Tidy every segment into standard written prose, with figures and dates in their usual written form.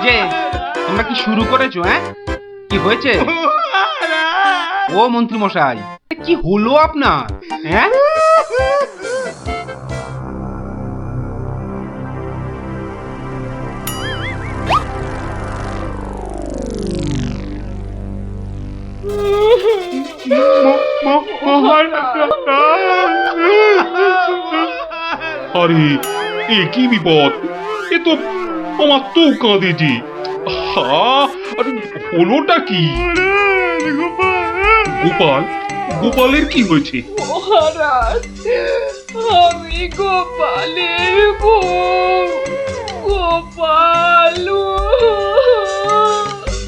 যে তোমরা কি শুরু করেছো? হ্যাঁ, কি হয়েছে? ও মন্ত্রী মশাই, কি হলো আপনার? হ্যাঁ, আরে এ কি বিপদ! এ তো আমার তো কাঁদে যে। আরে হলোটা কি? গোপাল, গোপালের কি হয়েছে? মহারাজ, আমি গোপালের বউ। গোপাল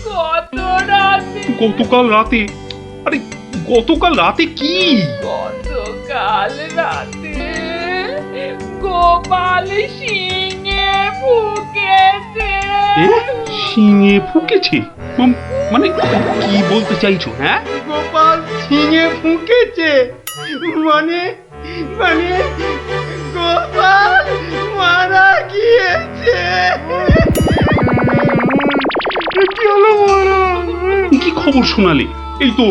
কত রাতে, গতকাল রাতে? আরে গতকাল রাতে কি? গতকাল রাতে গোপাল সিংহে ফুকেছে। এ শিঙে ফুকেছে? মানে কি বলতে চাইছো? হ্যাঁ, গোপাল ছিঙে ফুঁকেছে মানে মানে গোপাল মারা গিয়েছে। কি হলো মহারাজ? কি খবর শোনালে? এই তো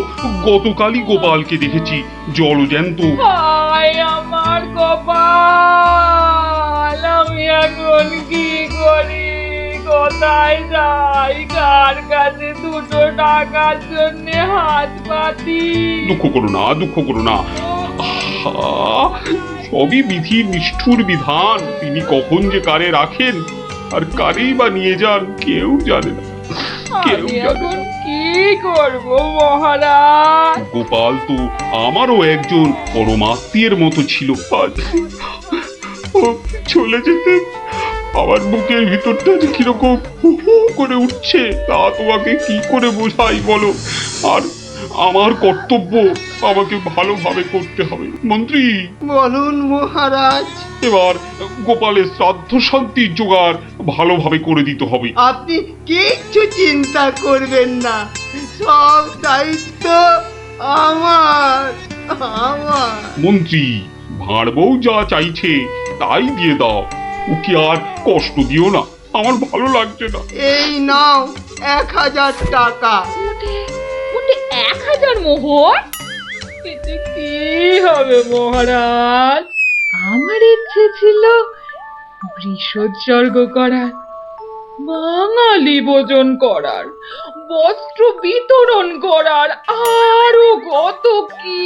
গতকালই গোপালকে দেখেছি জলজ্যান্ত। হায় আমার গোপাল, আমি এখন কি করি? কোথায় যাই? কার কাছে দুটো টাকার জন্য হাত পাতি? দুঃখ করো না, দুঃখ করো না। আহা, সবই বিধির নিষ্ঠুর বিধান। তিনি কখন যে কারে রাখেন আর কারেই বা নিয়ে যান কেউ জানে না, কেউ আমি জানে এখন না। কি করব মহারাজ? গোপাল তো আমারও একজন পরমাত্মীয়ের মতো ছিল। আজ ও চলে যেতে আমার বুকের ভিতরটা যে কিরকম হু হু করে উঠছে তা তোমাকে কি করে বোঝাই বলো। আর আমার কর্তব্য আমাকে ভালোভাবে করতে হবে। মন্ত্রী, বলুন মহারাজ। এবার গোপালের শ্রাদ্ধ শান্তির জোগাড় ভালোভাবে করে দিতে হবে। আপনি কিচ্ছু চিন্তা করবেন না, সব দায়িত্ব আমার আমার মন্ত্রী, ভাঁড় বউ যা চাইছে তাই দিয়ে দাও, ওকে আর কষ্ট দিও না, আমার ভালো লাগছে না। এই নাও 1000 টাকা। ওটা 1000 মোহর? এতে কি হবে মহারাজ? আমার ইচ্ছে ছিল বৃষোৎসর্গ করার, বাঙালি ভোজন করার, বস্ত্র বিতরণ করার, আরো কত কি।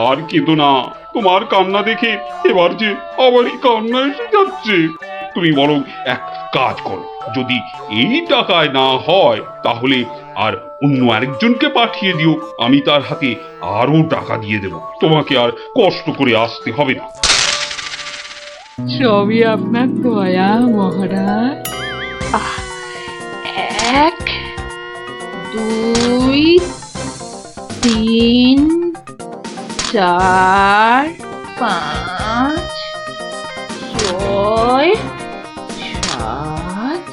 আর কেঁদো না, তোমার কান্না দেখে এবার যে আমারই কান্না এসে যাচ্ছে। তুমি বরং এক কাজ করো, যদি এই টাকায় না হয় তাহলে আর অন্য আরেকজনকে পাঠিয়ে দিও, আমি তার হাতে আরো টাকা দিয়ে দেব, তোমাকে আর কষ্ট করে আসতে হবে না। সবই আপনার দয়া মহারাজ। 1 2 3 4 5 6 7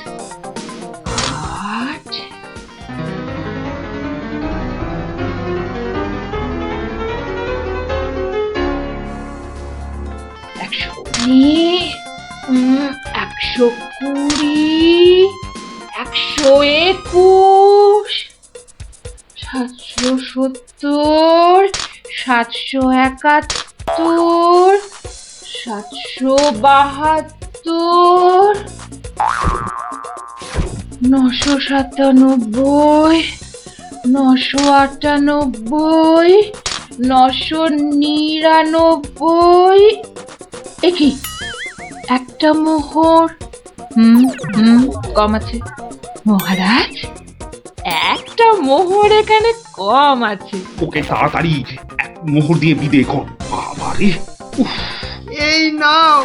8 119 120 121 770 771 772 997 998 999। একই একটা মোহর। কম আছে মহারাজ, একটা মোহর এখানে কম আছে। ওকে তাড়াতাড়ি এক মোহর দিয়ে বিদে কর। বাবারে, এই নাও।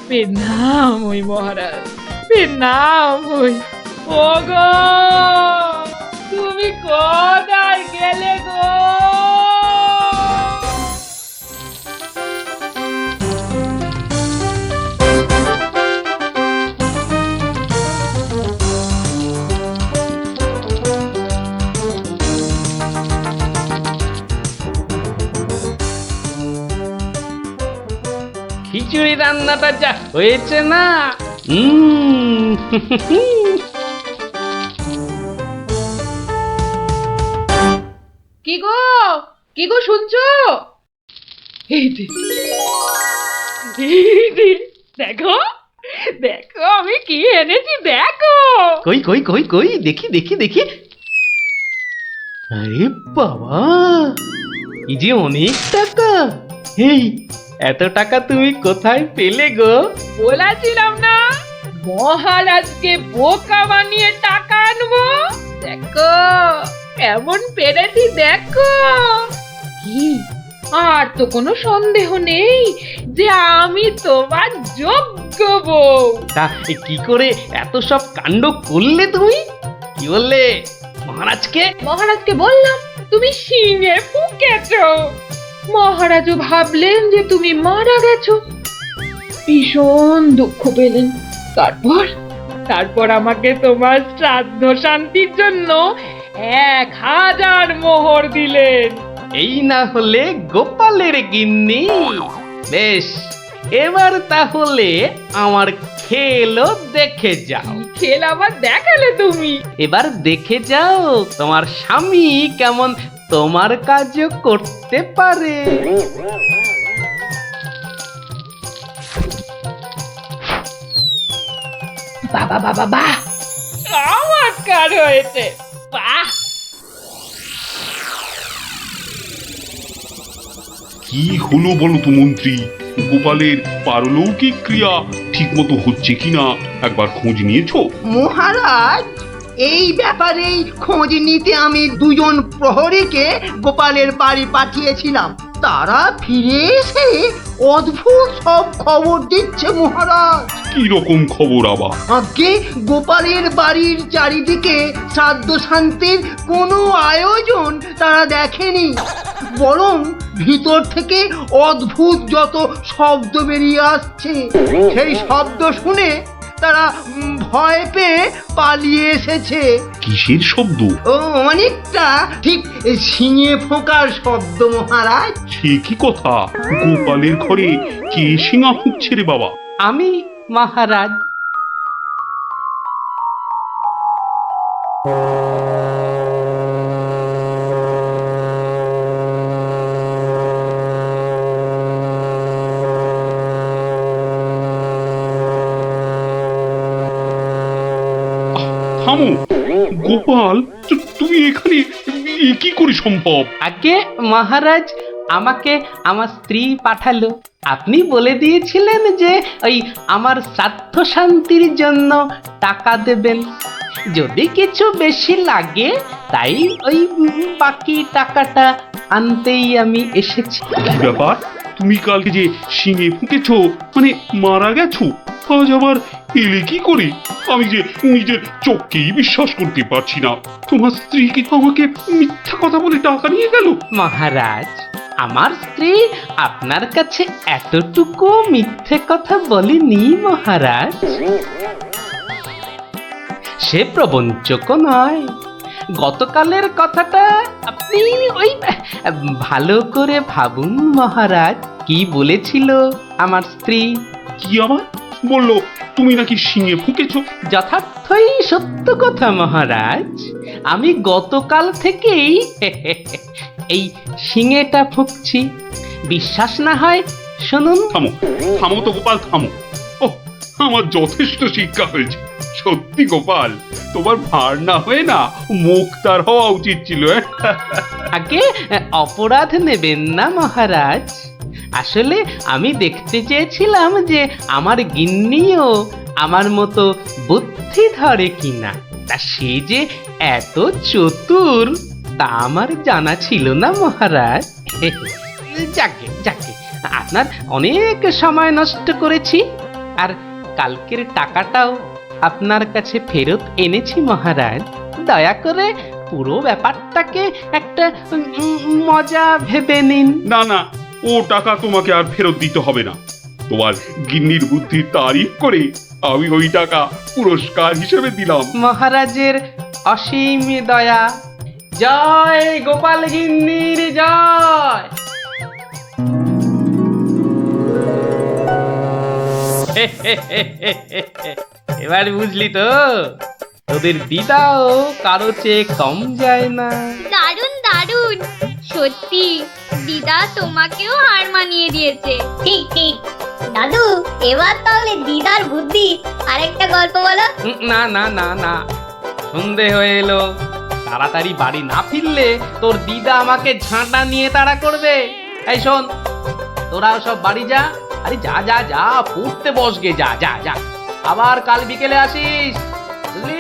প্রণাম ওই মহারাজ, প্রণাম ওই। ওগো, তুমি কোথায় গেলে গো? খিচুড়ি রান্নাটা যা হয়েছে না, হুম। কি গো, কি গো শুনছো? এই যে, এই যে, দেখো, দেখো আমি কি এনেছি দেখো। কই কই কই কই দেখি দেখি দেখি। আরে বাবা, এই যে অনেক টাকা। এই এত টাকা তুমি কোথায় পেলে গো? বলেছিলাম না মহারাজকে বোকা বানিয়ে টাকা আনবো। দেখো কেমন পেরেছি দেখো। কি আর তো কোনো সন্দেহ নেই যে আমি তোমার যোগ্য বউ। তা কি করে এত সব কাণ্ড করলে তুমি? কি বললে মহারাজকে? মহারাজকে বললাম তুমি শিঙে ফুকেছো। মহারাজও ভাবলেন যে তুমি মারা গেছো, ভীষণ দুঃখ পেলেন। তারপর তারপর আমাকে তোমার শ্রাদ্ধ শান্তির জন্য 1000 মোহর দিলেন। এই না হলে গোপালের গিন্নি। বেশ, এবার তাহলে আমার খেলও দেখে যাও। খেল আবার দেখালে তুমি। এবার দেখে যাও তোমার স্বামী কেমন তোমার কাজও করতে পারে। বাবা বাবা বাহ, চমৎকার হয়েছে। বাহ, কি হলো বলো তো মন্ত্রী? গোপালের পারলৌকিক ক্রিয়া ঠিক মতো হচ্ছে কিনা একবার খোঁজ নিয়েছো? মহারাজ, এই ব্যাপারেই খোঁজ নিতে আমি 2জন প্রহরীকে গোপালের বাড়ি পাঠিয়েছিলাম। তারা ফিরে এসে অদ্ভুত সব খবর দিচ্ছে মহারাজ। কি রকম খবর আবার? আগে গোপালের বাড়ির চারিদিকে শ্রাদ্ধ শান্তির কোনো আয়োজন তারা দেখেনি, বরং ভিতর থেকে অদ্ভুত যত শব্দ বেরিয়ে আসছে, সেই শব্দ শুনে তারা ভয় পেয়ে পালিয়ে এসেছে। কিসের শব্দ? ও অনেকটা ঠিক শিঙে ফোঁকার শব্দ মহারাজ। সে কি কথা? গোপালের ঘরে কে শিঙা ফুঁকছে রে বাবা? আমি মহারাজ। থামো গোপাল, তুমি এখানে কি করে সম্ভব? আগে মহারাজ, আমাকে আমার স্ত্রী পাঠালো। আপনি বলে দিয়েছিলেন যে ওই আমার শ্রাদ্ধ শান্তির জন্য টাকা দেবেন, যদি কিছু বেশি লাগে তাই ওই বাকি টাকাটা আনতেই আমি এসেছি। কি ব্যাপার? তুমি কালকে যে শিঙে ফুঁকেছো, মানে মারা গেছো, আজ আবার এলে কি করে? আমি যে নিজের চোখকেই বিশ্বাস করতে পারছি না। তোমার স্ত্রী কি আমাকে মিথ্যা কথা বলে টাকা নিয়ে গেল? মহারাজ, আমার স্ত্রী আপনার কাছে এতটুকু মিথ্যে কথা বলেনি মহারাজ। সে প্রবঞ্চকও নয়। গতকালের কথাটা আপনি ওই ভালো করে ভাবুন মহারাজ। কি বলেছিল আমার স্ত্রী? কি আবার বললো? তুমি নাকি শিঙে ফুঁকেছো? যথার্থই সত্য কথা মহারাজ। আমি গতকাল থেকেই এই শিঙেটা ফুঁকছি। বিশ্বাস না হয় শুনুন। থামো থামো তো গোপাল, থামো। ও, আমার যথেষ্ট শিক্ষা হয়েছে। সত্যি গোপাল, তোমার ভার না হয়ে না মুখ তার হওয়া উচিত ছিল। আগে অপরাধ নেবেন না মহারাজ। আসলে আমি দেখতে চেয়েছিলাম যে আমার গিন্নিও আমার মতো বুদ্ধি ধরে কিনা। তা সে যে এত চতুর তা আমার জানা ছিল না মহারাজ। যাকে যাকে, আপনার অনেক সময় নষ্ট করেছি, আর কালকের টাকাটাও আপনার কাছে ফেরত এনেছি মহারাজ। দয়া করে পুরো ব্যাপারটাকে একটা মজা ভেবে নিন। না না, ও টাকা তোমাকে আর ফেরত দিতে হবে না। তোমার গিন্নির বুদ্ধির তারিফ করে আমি ওই টাকা পুরস্কার হিসেবে দিলাম। মহারাজের অসীম দয়া। জয় গোপাল গিন্নির জয়। এবার বুঝলি তো, তোদের দিদাও কারো চেয়ে কম যায় না। দারুণ দারুণ, সত্যি দিদা তোমাকেও হার মানিয়ে দিয়েছে। ঠিক ঠিক দাদু, এবার তাহলে দিদার বুদ্ধি আরেকটা গল্প বলো। না না না না, সন্ধে হয়ে এলো, তাড়াতাড়ি বাড়ি না ফিরলে তোর দিদা আমাকে ঝাঁটা নিয়ে তাড়া করবে। এই শোন, তোরা সব বাড়ি যা। আরে যা যা যা, পড়তে বস গে, যা যা যা, আবার কাল বিকেলে আসিস, বুঝলি?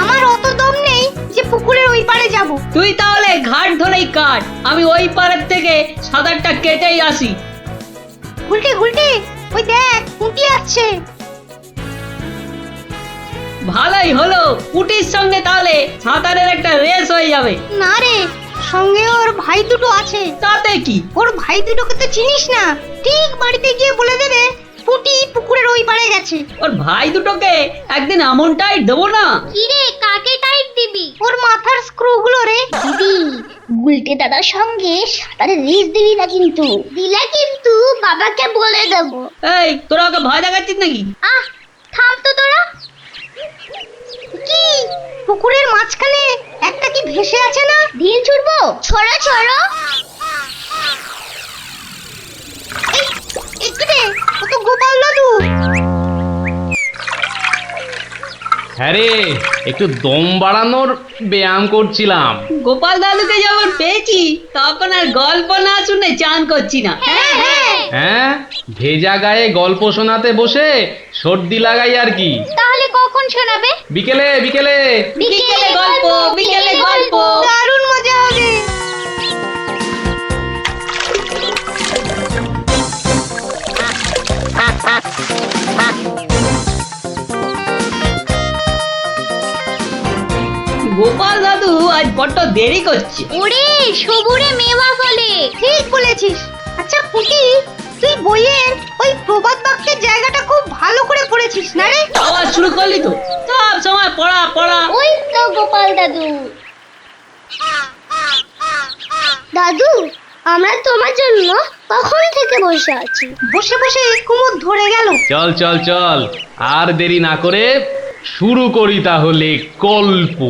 আমার অত দম নেই যে পুকুরের ওই পারে যাব। তুই তাহলে ঘাট ধরেই কাট, আমি ওই পারের থেকে সাঁতারটা কেটেই আসি। গুলটে গুলটে, ওই দেখ পুঁটি আসছে। ভালোই হলো, পুটির সঙ্গে তাহলে সাঁতারের একটা রেস হয়ে যাবে। না রে, সঙ্গে ওর ভাই দুটো আছে। তাতে কি? ওর ভাই দুটোকে তো চিনিস না, ঠিক বাড়িতে গিয়ে বলে দেবে পুঁটি পুকুরের ওই পারে গেছে। ওর ভাই দুটোকে একদিন এমন টাইট দেবো না। কি রে, কাকে টাইট দিবি? ওর মাথার স্ক্রু গুলো রে। দিদি, গুলটে দাদার সঙ্গে সাঁতারে রেস দিবি না কিন্তু। দিলে কিন্তু বাবাকে বলে দেবো। এই, তোরা ওকে ভয় দেখাচ্ছিস নাকি? আহ, থাম তো তোরা। কি পুকুরের মাঝখানে একটা কি ভেসে আছে না? ঢিল ছুড়বো? ছড়ো ছড়ো। একটু দে, ও তো গোপাল দাদু। হ্যাঁ রে, একটু দম বাড়ানোর ব্যায়াম করছিলাম। গোপাল দাদুকে যখন পেয়েছি তখন আর গল্প না শুনে চান করছি না। হ্যাঁ হ্যাঁ, হ্যাঁ, ভেজা গায়ে গল্প শোনাতে বসে সর্দি লাগাই আর কি। তাহলে কখন শোনাবে? বিকেলে বিকেলে। বিকেলে গল্প, বিকেলে গল্প। দারুণ মজা হবে। গোপাল দাদু আজ বড্ড দেরি করছে। ওরে সবুরে মেওয়া ফলে। ঠিক বলেছিস। আচ্ছা পুটি, তুই বইয়ের ওই প্রবাদ বাক্যের জায়গাটা খুব ভালো করে পড়েছিস না রে? আবার শুরু করলি তো, সব সময় পড়া পড়া। ওই তো গোপাল দাদু। দাদু, আমরা তোমার জন্য কখন থেকে বসে আছি। বসে বসে কুমুদ ধরে গেল। চল চল চল, আর দেরি না করে শুরু করি তাহলে গল্প।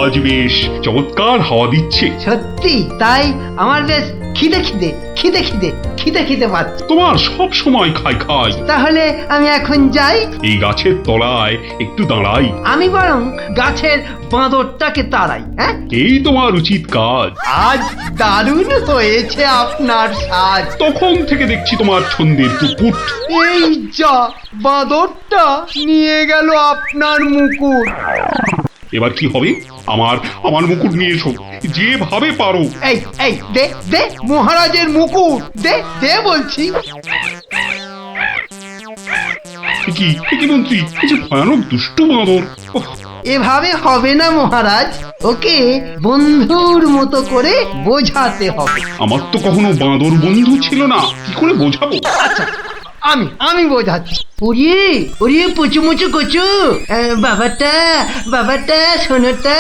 আজ বেশ চমৎকার হাওয়া দিচ্ছে। সত্যি তাই, আমার বেশ খিদে খিদে খিদে খিদে খিদে খিদে পাচ্ছে। তোমার সব সময় খাই খাই। তাহলে আমি এখন যাই। এই গাছের তলায় একটু দাঁড়াই। আমি বরং গাছের বাঁদরটাকে তাড়াই। হ্যাঁ, এই তোমার উচিত কাজ। আজ দারুণ হয়েছে আপনার সাজ। তখন থেকে দেখছি তোমার ছন্দের পুকুট। এই যা, বাঁদরটা নিয়ে গেল আপনার মুকুট। এবার কি হবে? আমার আমার মুকুট নিয়ে এসো, যেভাবে পারো। এই এই দে দে মহারাজের মুকুট, দে দে বলছি। কি কি মন্ত্রী, এই যে ভয়ানক দুষ্টু বাঁদর। ওহ, এভাবে হবে না মহারাজ, ওকে বন্ধুর মতো করে বোঝাতে হবে। আমার তো কখনো বাঁদর বন্ধু ছিল না, কি করে বোঝাবো? আচ্ছা, আমি বোঝাচ্ছি। ওরে ওরে পুচু মুচু কচু, বাবাটা বাবাটা সোনাটা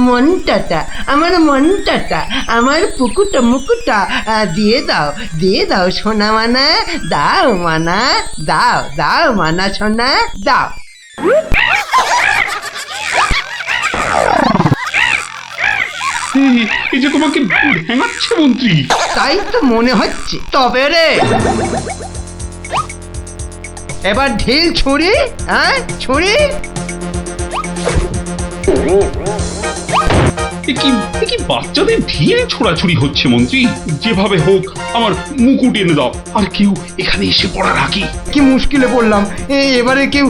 মনটাটা, আমার মনটাটা, আমার পুকুটা মুকুটা দিয়ে দাও সোনা মানা, দাও মানা, দাও দাও মানা সোনা দাও। এই যে তোমাকে ভেঙাচ্ছে মন্ত্রী। তাই তো মনে হচ্ছে। তবে রে, এবার ঢিল ছুরি, হ্যাঁ ছুরি। এ কি বাচ্চাদের ঢিল ছোড়াছুড়ি হচ্ছে মন্ত্রী? যেভাবে হোক আমার মুকুট এনে দাও, আর কেউ এখানে এসে পড়ার আগে। কি মুশকিলে পড়লাম, এবারে কেউ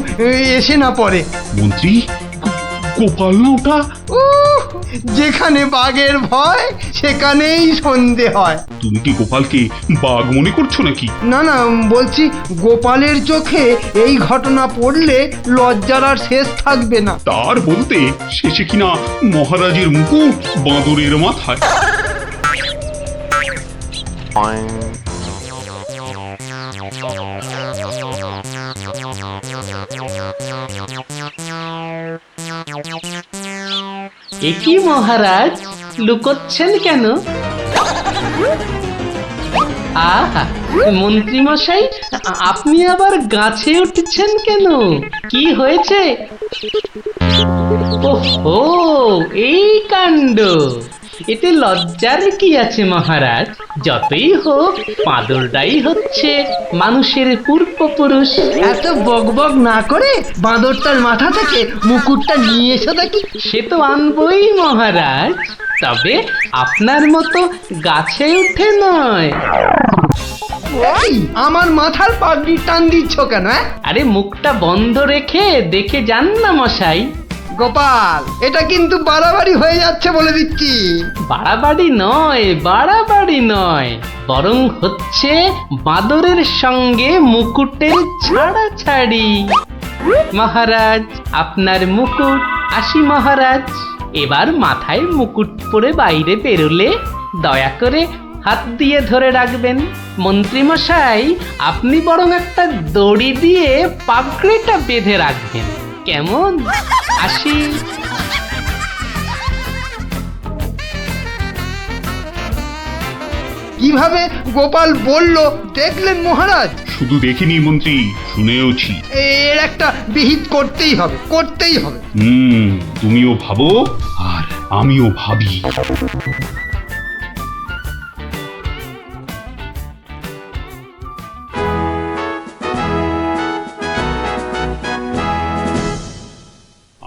এসে না পড়ে। মন্ত্রী, গোপাল না ওটা? যেখানে বাঘের ভয় সেখানেই সন্ধে হয়। তুমি কি গোপালকে বাঘ মনে করছো নাকি? না না, বলছি গোপালের চোখে এই ঘটনা পড়লে লজ্জার আর শেষ থাকবে না। তার বলতে শেষে কিনা মহারাজের মুকুট বাঁদরের মাথায়। এ কি মহারাজ, লুকোচ্ছেন কেন? আহা, মন্ত্রী মশাই, আপনি আবার গাছে উঠছেন কেন? কি হয়েছে? ওহো, এই কাণ্ড! এতে লজ্জার কি আছে মহারাজ? যতই হোক বাঁদরটাই হচ্ছে মানুষের পূর্বপুরুষ। এত বকবক না করে বাঁদরটার মাথা থেকে মুকুটটা নিয়ে এসো দেখি। সে তো আনবই মহারাজ, তবে আপনার মতো গাছে উঠে নয়। এই, আমার মাথার পাগড়ি টান দিচ্ছ কেন? আরে মুখটা বন্ধ রেখে দেখে যান না মশাই। গোপাল, এটা কিন্তু বাড়াবাড়ি হয়ে যাচ্ছে বলে দিচ্ছি। বাড়াবাড়ি নয়, বাড়াবাড়ি নয়, বরং হচ্ছে বাঁদরের সঙ্গে মুকুটের ছাড়াছাড়ি। মহারাজ, আপনার মুকুট। আসি মহারাজ, এবার মাথায় মুকুট পরে বাইরে বেরোলে দয়া করে হাত দিয়ে ধরে রাখবেন। মন্ত্রী মশাই, আপনি বরং একটা দড়ি দিয়ে পাগড়িটা বেঁধে রাখবেন, কেমন? আসি। কিভাবে গোপাল বলল দেখলেন মহারাজ? শুধু দেখিনি মন্ত্রী, শুনেওছি। এর একটা বিহিত করতেই হবে, করতেই হবে। তুমিও ভাবো আর আমিও ভাবি।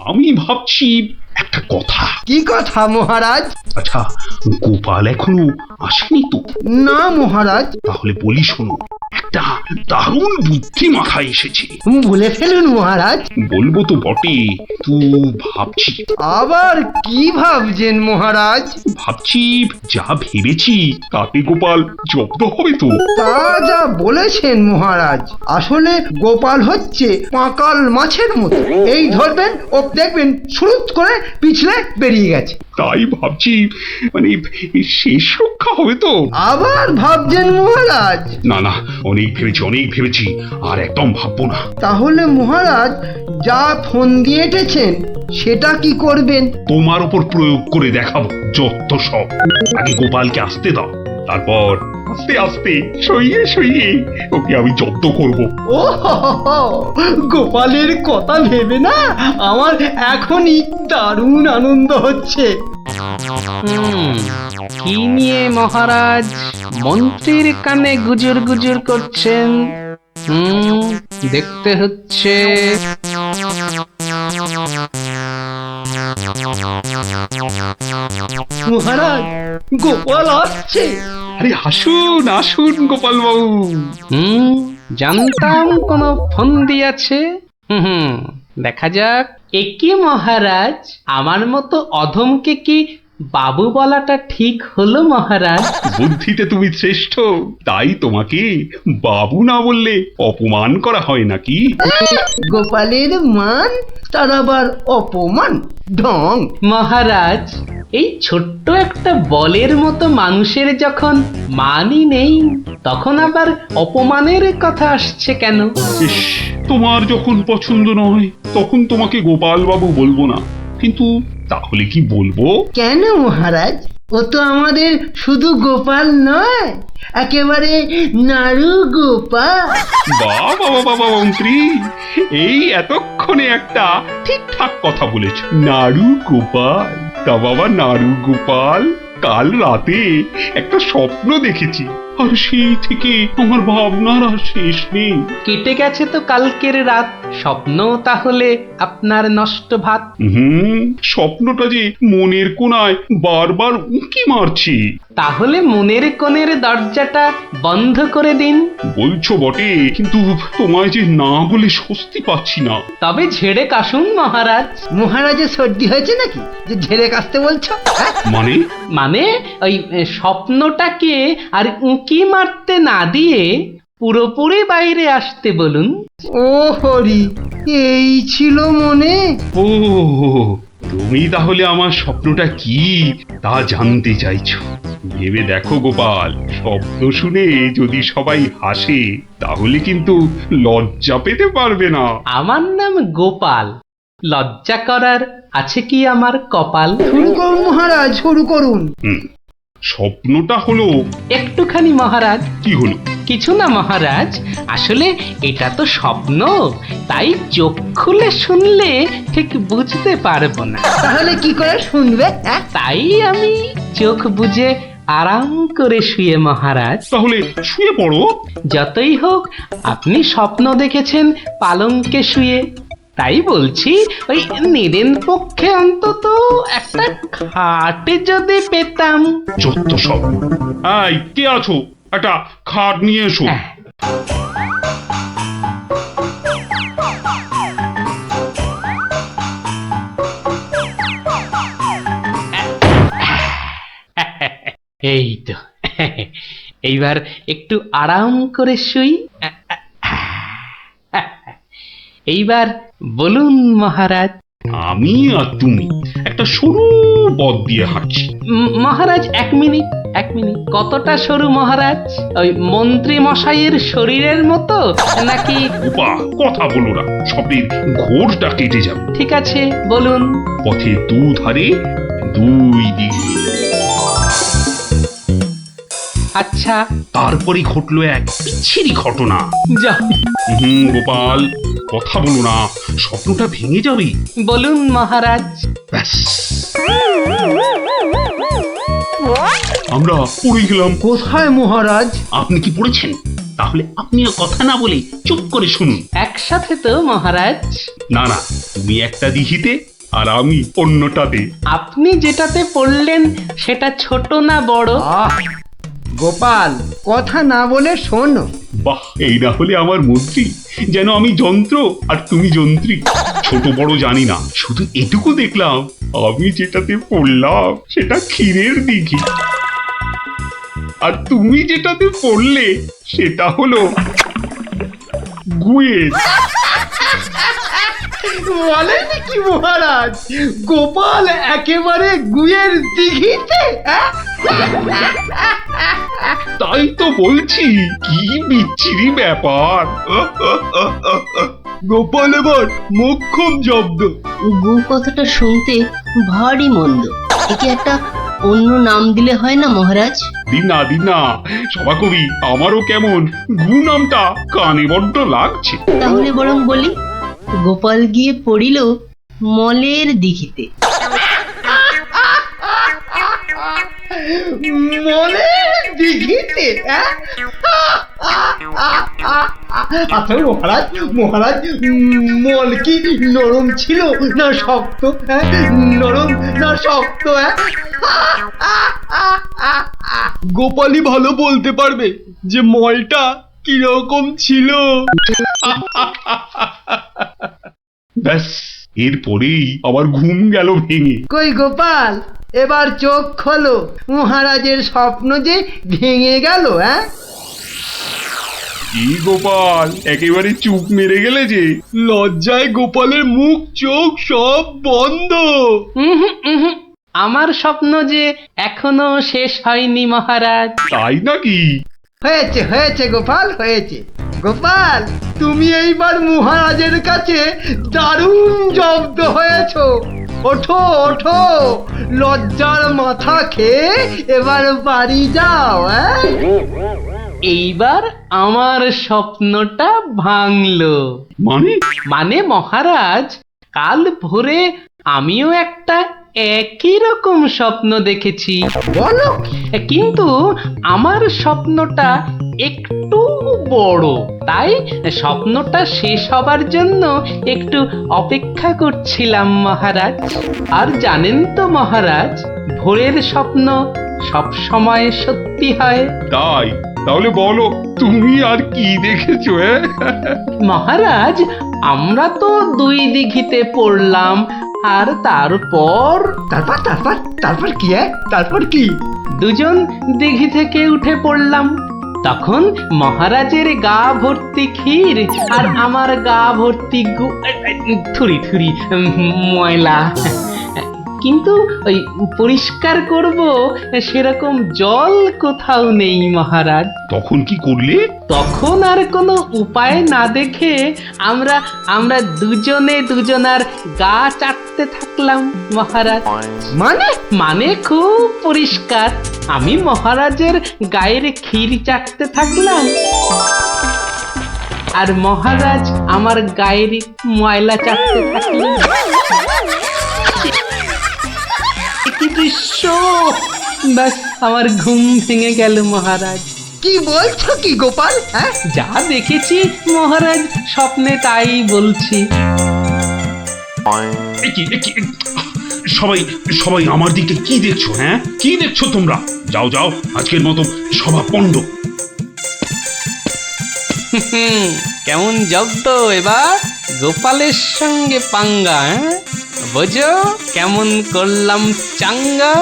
আমি ভাবছি একটা কথা। কি কথা মহারাজ? আচ্ছা, গোপাল এখনো আসেনি তো? না মহারাজ। তাহলে বলি শোনো, একটা দারুণ বুদ্ধি মাথায় এসেছে। বলে ফেলুন মহারাজ। বলবো তো বটে, তো ভাবছি। আবার কি ভাবছেন মহারাজ? ভাবছি যা ভেবেছি তাতে গোপাল জব্দ হবে তো? তা যা বলেছেন মহারাজ, আসলে গোপাল হচ্ছে পাঁকাল মাছের মতো। এই ধরবেন ও দেখবেন সুরুত করে পিছলে বেরিয়ে গেছে। তাই ভাবছি, মানে শেষ রক্ষা হবে তো? আবার ভাবছেন মহারাজ? না না, অনেক ভেবেছি, আর একদম ভাববো না। তাহলে মহারাজ যা ফোন দিয়ে এঁটেছেন সেটা কি করবেন? তোমার উপর প্রয়োগ করে দেখাবো যত সব। আগে গোপালকে আসতে দাও, তারপর আস্তে আস্তে সইয়ে ওকে আমি জব্দ করব। ও হো হো হো, গোপালের কথা ভেবে না আমার এখনই দারুণ আনন্দ হচ্ছে। কি নিয়ে মহারাজ মন্ত্রীর কানে গুজুর গুজুর করছেন? দেখতে হচ্ছে। মহারাজ, গোপাল আসছে। আরে আসুন গোপাল বাবু। জানতাম কোন ফোন দিয়েছে। দেখা যাক। একি মহারাজ, আমার মতো অধমকে কি বাবু বলাটা ঠিক হলো মহারাজ? বুদ্ধিতে তুমি শ্রেষ্ঠ, তাই তোমাকে বাবু না বললে অপমান করা হয় নাকি? গোপালের মান তার আবার অপমান, ঢং। মহারাজ, এই ছোট্ট একটা বলের মতো মানুষের যখন মানই নেই, তখন আবার অপমানের কথা আসছে কেন? ইস, তোমার যখন পছন্দ নয় তখন তোমাকে গোপাল বাবু বলবো না, কিন্তু তাহলে কি বলবো? কেন মহারাজ? ও তো আমাদের শুধু গোপাল নয়, একেবারে নাড়ু গোপাল। বাবা মন্ত্রী, এই এতক্ষণে একটা ঠিকঠাক কথা বলেছ। নাড়ু গোপাল? তা বাবা নাড়ু গোপাল, কাল রাতে একটা স্বপ্ন দেখেছি। আর সেই থেকে আমার ভাবনার আর শেষ নেই। কেটে গেছে তো কালকের রাত, স্বপ্ন তাহলে আপনার নষ্ট ভাত। স্বপ্নটা যে মনের কোণায় বারবার উঁকি মারছি। তাহলে মনের কোণের দরজাটা বন্ধ করে দিন। বলছো বটে, কিন্তু তোমায় যে না বলে স্বস্তি পাচ্ছি না। তবে ঝেড়ে কাশুন মহারাজ। মহারাজের সর্দি হয়েছে নাকি যে ঝেড়ে কাশতে বলছো? হ্যাঁ? মানে মানে ওই স্বপ্নটাকে আর উঁকি মারতে না দিয়ে পুরোপুরি বাইরে আসতে বলুন। ও হরি, এই ছিল মনে? ও, তুমি তাহলে আমার স্বপ্নটা কি তা জানতে চাইছো? ভেবে দেখো গোপাল, শব্দ শুনে যদি সবাই হাসে তাহলে কিন্তু লজ্জা পেতে পারবে না। আমার নাম গোপাল, লজ্জা করার আছে কি আমার কপাল? শুরু করুন মহারাজ, শুরু করুন। স্বপ্নটা হলো একটুখানি মহারাজ। কি হলো? কিছু না মহারাজ, আসলে এটা তো স্বপ্ন, তাই চোখ খুলে শুনলে ঠিক বুঝতে পারবো না। তাহলে কি করে শুনবে? হ্যাঁ? তাই আমি চোখ বুজে আরাম করে শুয়ে মহারাজ। তাহলে শুয়ে পড়ো। যতই হোক আপনি স্বপ্ন দেখেছেন পালঙ্কে শুয়ে, তাই বলছি ওই নিরেন পক্ষে অন্তত একটা খাটে যদি পেতাম। যত সব। এই, কে আছো? একটা খাট নিয়ে এসো। হ্যাঁ। এই তো, এইবার একটু আরাম করে শুই। এইবার বলুন মহারাজ। আমি আর তুমি একটা সরু পথ দিয়ে হাঁটছি। মহারাজ এক মিনিট, এক মিনিট। কতটা সরু মহারাজ? ওই মন্ত্রী মশাইয়ের শরীরের মতো নাকি? উপা, কথা বলো না, স্বপ্নের ঘোরটা কেটে যাবে। ঠিক আছে, বলুন। পথে দুধারে দুই দিকে। আচ্ছা, তারপরে ঘটলো এক বিচ্ছিরি ঘটনা। যা গোপাল, কথা বলো না, স্বপ্নটা ভেঙে যাবে। বলুন মহারাজ। ব্যাস, আমরা পড়ে গেলাম। কোথায় মহারাজ? আপনি কি পড়েছেন? তাহলে আপনিও কথা না বলে চুপ করে শুনুন। একসাথে তো মহারাজ। না না, তুমি একটা দিঘিতে আর আমি অন্যটাতে। আপনি যেটাতে পড়লেন সেটা ছোট না বড়? আহ, গোপাল, কথা না বলে শোনো। বাহ, এই না হলে আমার মন্ত্রী, যেন আমি যন্ত্র আর তুমি যন্ত্রী। ছোট বড় জানি না, শুধু এটুকু দেখলাম, আমি যেটাতে পড়লাম সেটা ক্ষীরের দিঘি, আর তুমি যেটাতে পড়লে সেটা হলো গুয়ের। বলেন কি মহারাজ, গোপাল একেবারে গুয়ের দিঘিতে? হ্যাঁ? তাই তো বলছি, কি বিচ্ছিরি ব্যাপার। গোপাল এবার মোক্ষম জব্দ। গো কথাটা শুনতে ভারী মন্দ। একে একটা অন্য নাম দিলে হয় না মহারাজ? দিন না সভাকবি, আমারও কেমন গু নামটা কানে বড্ড লাগছে। তাহলে বরং বলি, গোপাল গিয়ে পড়িল মলের দিঘিতে। মলের দিঘিতে? হ্যাঁ? আচ্ছা মহারাজ, মহারাজ, মল কি নরম ছিল না শক্ত? হ্যাঁ, নরম না শক্ত? হ্যাঁ, গোপালই ভালো বলতে পারবে যে মলটা কিরকম ছিল। ব্যাস, এরপরেই আবার ঘুম গেল ভেঙে। কই গোপাল, এবার চোখ খোলো, মহারাজের স্বপ্ন যে ভেঙে গেল। হ্যাঁ, কি গোপাল, একেবারে চুপ মেরে গেলে যে। লজ্জায় গোপালের মুখ চোখ সব বন্ধ। উহুম, উহুম। আমার স্বপ্ন যে এখনো শেষ হয়নি মহারাজ। তাই নাকি? হয়েছে হয়েছে গোপাল, হয়েছে। গোপাল, তুমি এইবার মহারাজের কাছে দারুণ জব্দ হয়েছো। ওঠো ওঠো, লজ্জার মাথা খেয়ে এবার বাড়ি যাও। হ্যাঁ, এইবার আমার স্বপ্নটা ভাঙলো। মানে? মানে মহারাজ, কাল ভোরে আমিও একটা একই রকম স্বপ্ন দেখেছি, বলো কিন্তু আমার স্বপ্নটা একটু বড়, তাই স্বপ্নটা শেষ হবার জন্য একটু অপেক্ষা করছিলাম মহারাজ। আর জানেন তো মহারাজ, ভোরের স্বপ্ন সব সময় সত্যি হয়। তাই? তাহলে বলো তুমি আর কি দেখেছো? মহারাজ, আমরা তো 2 দিঘিতে পড়লাম, আর তারপর তারপর তারপর তারপর কি? তারপর কি? দুজন দিঘি থেকে উঠে পড়লাম। তখন মহারাজের গা ভর্তি ক্ষীর আর আমার গা ভর্তি থুরি থুরি ময়লা, কিন্তু ওই পরিষ্কার করব সেরকম জল কোথাও নেই মহারাজ। তখন কি করলে? তখন আর কোনো উপায় না দেখে আমরা দুজনে দুজনার গা চাটতে থাকলাম মহারাজ। মানে খুব পরিষ্কার। আমি মহারাজের গায়ের ক্ষীর চাটতে থাকলাম, আর মহারাজ আমার গায়ের ময়লা চাটতে থাকলেন। কি দৃশ্য! ব্যাস, আমার ঘুম ভেঙে গেল মহারাজ। কি বলছো কি গোপাল? হ্যাঁ, যা দেখেছি মহারাজ, স্বপ্নে তাই বলছি। সবাই সবাই আমার দিকে কি দেখছো? কি দেখছো তোমরা? যাও যাও, আজকের মতো সভা পণ্ড। কেমন জব্দ এবার গোপালের সঙ্গে পাঙ্গা? বোঝো কেমন করলাম চাঙ্গা?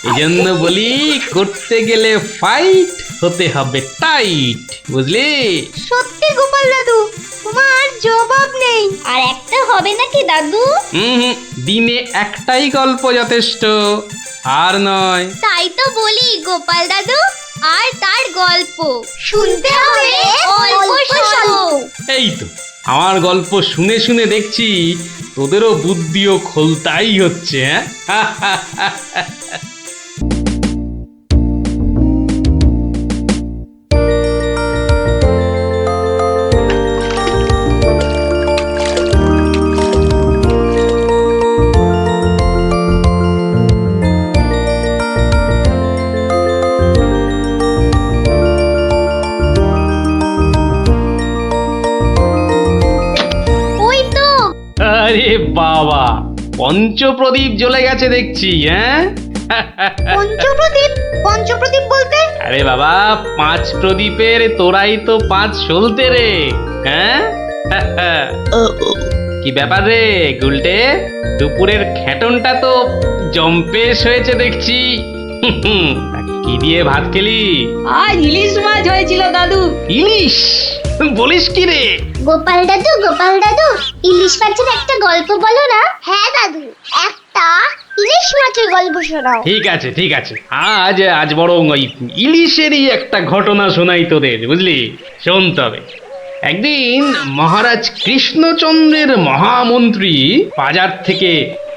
এই জন্য বলি, করতে গেলে ফাইট হতে হবে টাইট, বুঝলি? সত্যি গোপাল দাদু, তোমার জবাব নেই। আর একটা হবে নাকি দাদু? দিনে একটাই গল্প যথেষ্ট, আর নয়। তাই তো বলি গোপাল দাদু, আর তার গল্প শুনতে হবে অল্প শোনো। এই তো, আমার গল্প শুনে শুনে দেখছি তোদেরও বুদ্ধিও খোলতাই হচ্ছে। ওই তো আরে বাবা, পঞ্চপ্রদীপ জ্বলে গেছে দেখছি। পঞ্চপ্রদীপ। পঞ্চপ্রদীপ বলতে? আরে বাবা, 5 প্রদীপের তোরাই তো 5 সলতে রে। কি ব্যাপার রে গুলটে, দুপুরের খেটনটা তো জম্পেশ হয়েছে দেখছি। কি দিয়ে ভাত খেলি? আজ ইলিশ মাছ হয়েছিল দাদু। ইলিশ? বলিস কি রে? গোপাল দাদু, ইলিশ মাছের একটা গল্প বলো না। হ্যাঁ দাদু, একটা ইলিশ মাছের গল্প শোনাও। ঠিক আছে ঠিক আছে, আজ বরং ওই ইলিশেরই একটা ঘটনা শোনাই তোদের, বুঝলি? শোন তবে। একদিন মহারাজ কৃষ্ণচন্দ্রের মহামন্ত্রী বাজার থেকে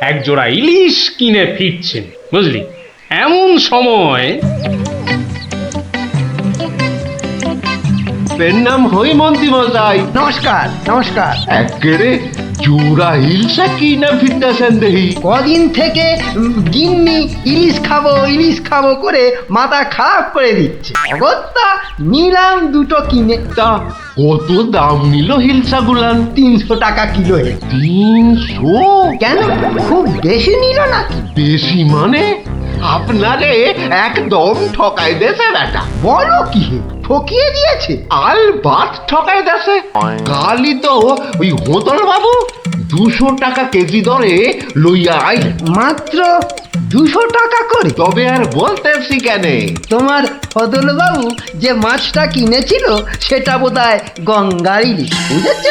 এক জোড়া ইলিশ কিনে ফিরছেন, বুঝলি? এমন সময় নাম হই মন্ত্রী মশাই। নমস্কার নমস্কার। একেরে জোড়া হিলসা কি না ফিরতেছেন দেখি। কদিন থেকে গিন্নি ইলিশ খাবো করে মাথা খারাপ করে দিচ্ছে। অগত্যা নিলাম 2টো কিনে। তা কত দাম নিল হিলসা গুলান? 300 টাকা কিলো। 300? কেন, খুব বেশি নিল নাকি? বেশি মানে? আপনারে একদম ঠকাই দেছে বেটা। বলো কি, ঠকিয়ে দিয়েছে? আল বাত ঠকাই দেছে। কালই তো ওই হোতল বাবু 200 টাকা কেজি দরে লইয়া আইল। মাত্র 200 টাকা করে? তবে আর বলতেছি কেনে, তোমার ফদলবাবু যে মাছটা কিনেছিল সেটা বোধহয় গঙ্গার ইলিশ, বুঝেছ?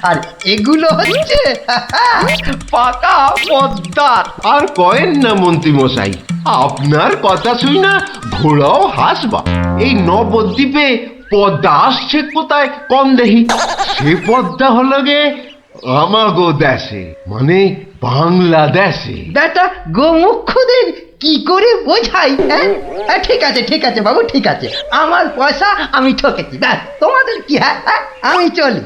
আর এগুলো হচ্ছে পাকা পদ্মার। আর কয়েন না মন্ত্রী মশাই, আপনার কথা শুই না ঘোড়াও হাসবা। এই নবদ্বীপে পদ্মা আসছে কোথায় কম দেখি। সে পদ্মা হলো গে আমাগো দেশে, মানে বাংলাদেশে। বেটা গোমুখদের কি করে বোঝাই? হ্যাঁ হ্যাঁ, ঠিক আছে ঠিক আছে বাবু, ঠিক আছে, আমার পয়সা আমি ঠকেছি, ব্যাস, তোমাদের কি? হ্যাঁ হ্যাঁ, আমি চলি।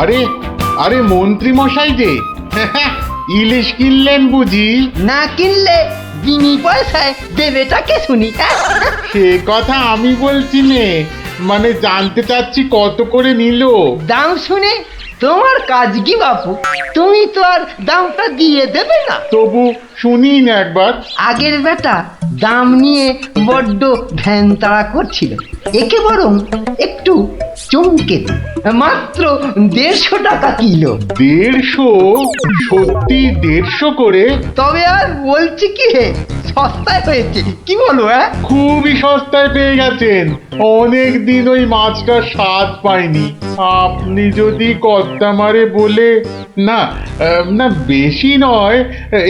আরে আরে মন্ত্রী মশাই যে ইলিশ কিনলেন বুঝি? না কিনলে বিনি পয়সায় দেবেটাকে শুনি। হ্যাঁ? সে কথা আমি বলছি নে, মানে জানতে চাচ্ছি কত করে নিল? দাম শুনে তোমার কাজ কি বাপু? তুমি তো আর দামটা দিয়ে দেবে না। তবু শুনি না একবার। আগের বেটা দাম নিয়ে বড্ড ভ্যান তাড়া করছিল, একে বরং একটু চমকে দিই। মাত্র 150 টাকা কিলো। 150? সত্যি 150 করে? তবে আর বলছি কি হে, সস্তায় হয়েছে, কি বলো? হ্যাঁ খুবই সস্তায় পেয়ে গেছেন। অনেক দিন ওই মাছটার স্বাদ পাইনি। আপনি যদি কর্তা মারে বলে না না বেশি নয়,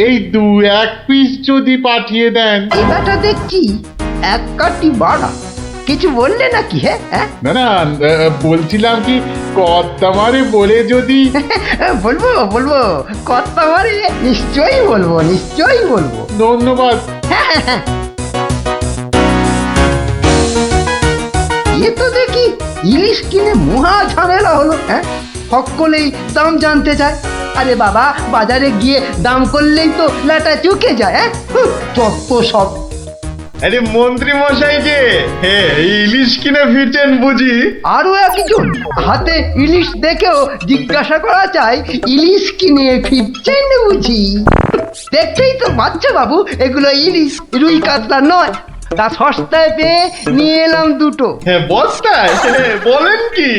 এই 2-1 পিস যদি পাঠিয়ে দেন। এই বেটা দেখছি এক কাটি বাড়া, কিছু বললে নাকি? হ্যাঁ হ্যাঁ, না না বলছিলাম কি কর্তা মারে বলে যদি। বলবো বলবো, কথা মারে নিশ্চয়ই বলবো, নিশ্চয়ই বলবো। ধন্যবাদ। এ তো দেখি ইলিশ কিনে মহা ঝামেলা হলো। হ্যাঁ, সকলেই দাম জানতে চায়। আরে বাবা, বাজারে গিয়ে দাম করলেই তো লাটা চুকে যায়। হ্যাঁ, যত সব। আরে মন্ত্রী মশাই যে ইলিশ কিনে ফিরছেন বুঝি? আরো একজন হাতে ইলিশ দেখেও জিজ্ঞাসা করা চাই, ইলিশ কিনে ফিরছেন বুঝি? দেখতেই তো বাচ্চা বাবু, এগুলো ইলিশ, রুই কাতলা নয়। তা সস্তায় পেয়ে নিয়ে এলাম দুটো। বস্তায়? বলেন কি,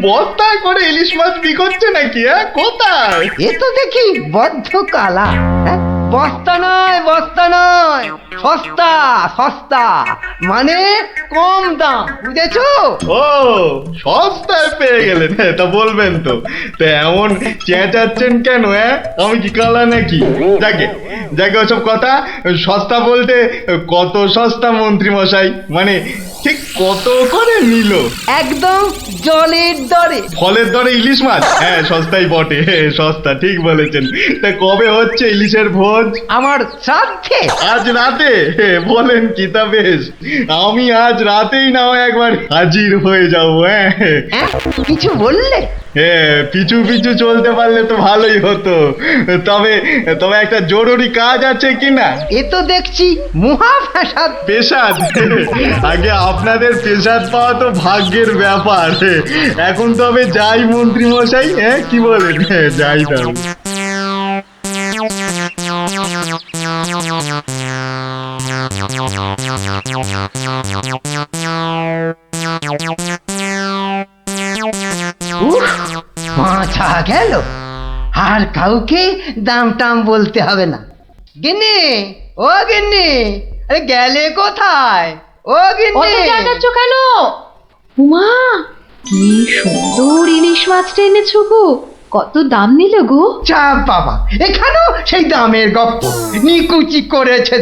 বস্তায় করে ইলিশ মাছ বিকোচ্ছে নাকি? কোথায়? এ তো দেখি বদ্ধ কালা। হ্যাঁ, বস্তা নয়, বস্তা নয়, সস্তা সস্তা, মানে কম দাম, বুঝেছো? ও, সস্তায় পেয়ে গেলেন? তা বলবেন তো। তা এমন চেঁচাচ্ছেন কেন? আমি কি কালা নাকি? যাকে যাকে ওসব কথা। সস্তা বলতে কত সস্তা মন্ত্রী মশাই? মানে ঠিক কত করে নিল? একদম জলের দরে। ফলের দরে ইলিশ মাছ? হ্যাঁ, সস্তাই বটে, সস্তা, ঠিক বলেছেন। তা কবে হচ্ছে ইলিশের ভোজ? আমার শ্রাদ্ধে। আজ রাতে? বলেন কি? তা বেশ, আমি আজ রাতেই না হয় একবার হাজির হয়ে যাবো। হ্যাঁ, কিছু বললে? পিছু পিছু চলতে পারলে তো ভালোই হতো। তবে তবে একটা জরুরি কাজ আছে কিনা? এ তো দেখছি মহা ফ্যাসাদ। পেশাদ? আগে আপনাদের পেশাদ পাওয়া তো ভাগ্যের ব্যাপার। এখন তবে যাই মন্ত্রী মশাই, কি বলেন? যাই তবে। মাথা গেল, আর কাউকে দাম টাম বলতে হবে না। গিন্নি, ও গিন্নি, আরে গেলে কোথায়? ও গিন্নি, কেন? উমা, কি সুন্দর ইলিশ মাছটা এনেছো গো! কত দাম নিল গো? চাপ বাবা, এখানেও সেই দামের গপ্প, নিকুচি করেছে।